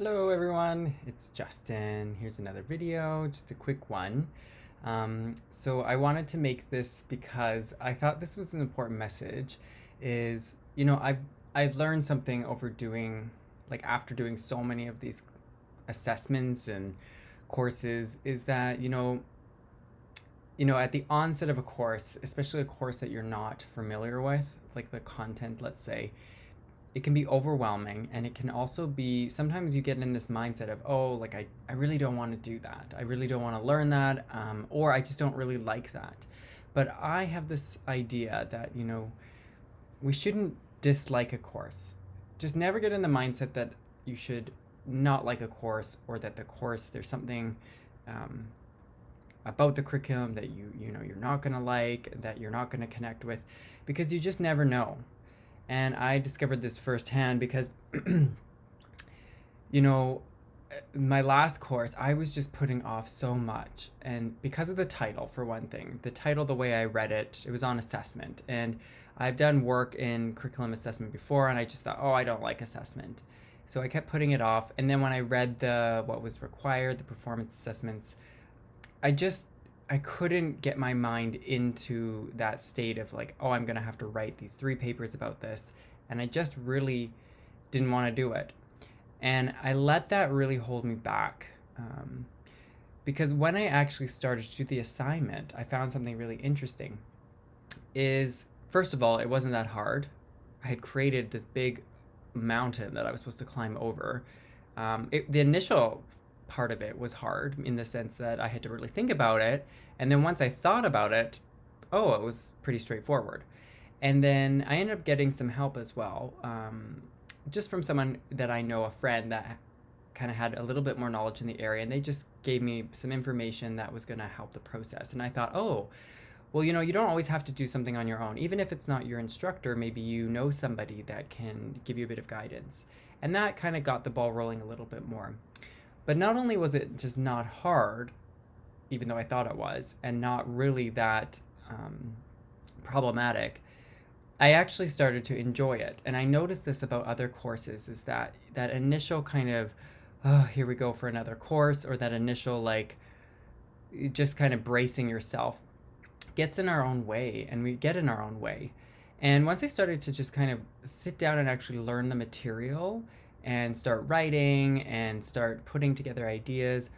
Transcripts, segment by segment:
Hello everyone, it's Justin. Here's another video, just a quick one. So I wanted to make this because I thought this was an important message. I've learned something after doing so many of these assessments and courses, is that at the onset of a course, especially a course that you're not familiar with, like the content, let's say, it can be overwhelming, and it can also be, sometimes you get in this mindset of, oh, like I really don't want to do that, I really don't want to learn that, or I just don't really like that. But I have this idea that we shouldn't dislike a course. Just never get in the mindset that you should not like a course, or that the course, there's something about the curriculum that you're not going to like, that you're not going to connect with, because you just never know. And I discovered this firsthand because, my last course, I was just putting off so much. And because of the title, for one thing, the title, the way I read it, it was on assessment. And I've done work in curriculum assessment before, and I just thought, oh, I don't like assessment. So I kept putting it off. And then when I read what was required, the performance assessments, I couldn't get my mind into that state of like, oh, I'm going to have to write these 3 papers about this. And I just really didn't want to do it. And I let that really hold me back. Because when I actually started to do the assignment, I found something really interesting. First of all, it wasn't that hard. I had created this big mountain that I was supposed to climb over. The initial part of it was hard, in the sense that I had to really think about it, and then once I thought about it, it was pretty straightforward. And then I ended up getting some help as well, just from someone that I know, a friend that kind of had a little bit more knowledge in the area, and they just gave me some information that was going to help the process. And I thought, oh, well, you don't always have to do something on your own. Even if it's not your instructor, maybe you know somebody that can give you a bit of guidance. And that kind of got the ball rolling a little bit more. But not only was it just not hard, even though I thought it was, and not really that problematic, I actually started to enjoy it. And I noticed this about other courses, is that initial kind of, oh, here we go for another course, or that initial, like, just kind of bracing yourself, gets in our own way, and we get in our own way. And once I started to just kind of sit down and actually learn the material and start writing and start putting together ideas,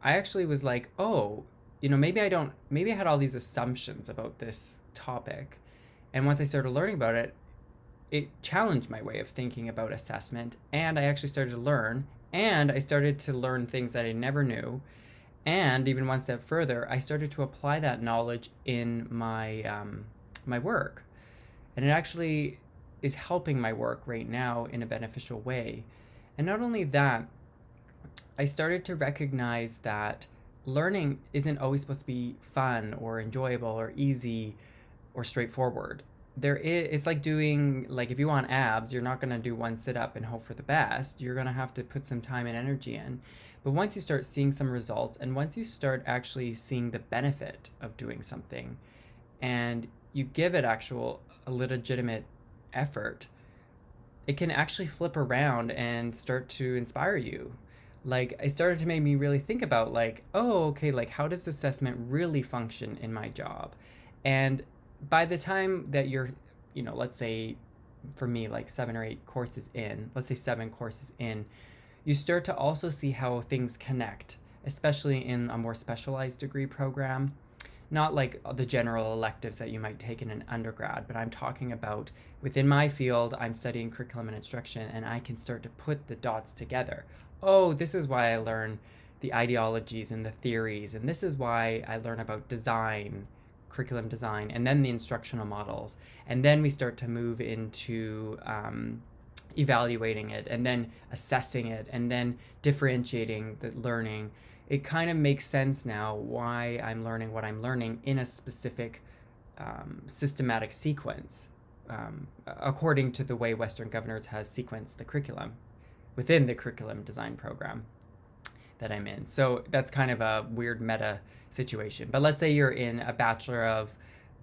I actually was like, oh, maybe I had all these assumptions about this topic. And once I started learning about it, it challenged my way of thinking about assessment, and I actually started to learn, and I started to learn things that I never knew. And even one step further, I started to apply that knowledge in my my work. And it actually is helping my work right now in a beneficial way. And not only that, I started to recognize that learning isn't always supposed to be fun or enjoyable or easy or straightforward. It's like doing, like, if you want abs, you're not going to do one sit up and hope for the best. You're going to have to put some time and energy in. But once you start seeing some results, and once you start actually seeing the benefit of doing something, and you give it a legitimate effort, it can actually flip around and start to inspire you. Like, it started to make me really think about, like, oh, okay, like, how does assessment really function in my job? And by the time that you're, let's say, for me, like 7 or 8 courses in, let's say 7 courses in, you start to also see how things connect, especially in a more specialized degree program. Not like the general electives that you might take in an undergrad, but I'm talking about within my field. I'm studying curriculum and instruction, and I can start to put the dots together. Oh, this is why I learn the ideologies and the theories, and this is why I learn about design, curriculum design, and then the instructional models. And then we start to move into evaluating it, and then assessing it, and then differentiating the learning. It kind of makes sense now why I'm learning what I'm learning in a specific systematic sequence, according to the way Western Governors has sequenced the curriculum within the curriculum design program that I'm in. So that's kind of a weird meta situation. But let's say you're in a Bachelor of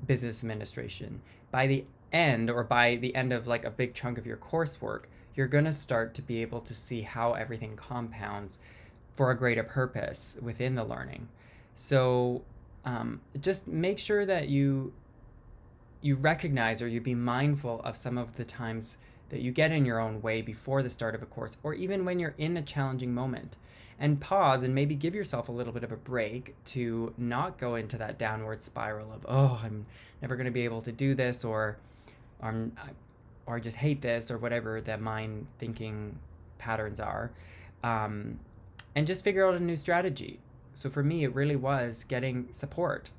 Business Administration. By the end of like a big chunk of your coursework, you're going to start to be able to see how everything compounds for a greater purpose within the learning. So just make sure that you recognize, or you be mindful of some of the times that you get in your own way before the start of a course, or even when you're in a challenging moment, and pause and maybe give yourself a little bit of a break to not go into that downward spiral of, oh, I'm never going to be able to do this, or I just hate this, or whatever the mind thinking patterns are, and just figure out a new strategy. So for me, it really was getting support.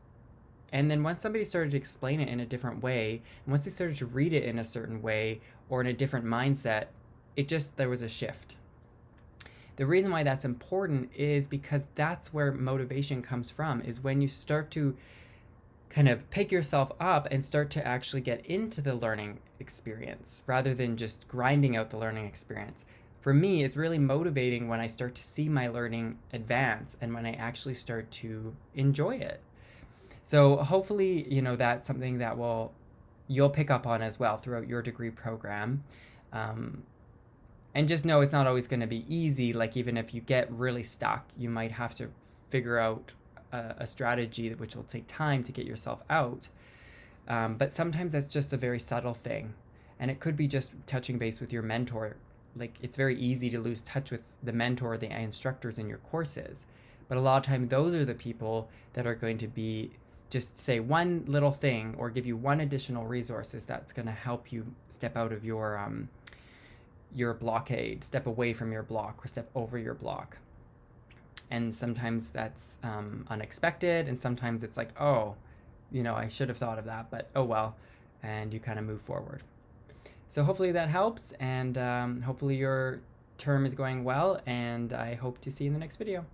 And then once somebody started to explain it in a different way, and once they started to read it in a certain way or in a different mindset, there was a shift. The reason why that's important is because that's where motivation comes from, is when you start to kind of pick yourself up and start to actually get into the learning experience rather than just grinding out the learning experience. For me, it's really motivating when I start to see my learning advance and when I actually start to enjoy it. So hopefully, that's something that you'll pick up on as well throughout your degree program. And just know it's not always going to be easy. Like, even if you get really stuck, you might have to figure out a strategy which will take time to get yourself out. But sometimes that's just a very subtle thing. And it could be just touching base with your mentor. Like, it's very easy to lose touch with the mentor or the instructors in your courses. But a lot of times those are the people that are going to be just say one little thing or give you one additional resources that's going to help you step out of your blockade, step away from your block, or step over your block. And sometimes that's unexpected, and sometimes it's like, oh, I should have thought of that, but oh well, and you kind of move forward. So hopefully that helps, and hopefully your term is going well, and I hope to see you in the next video.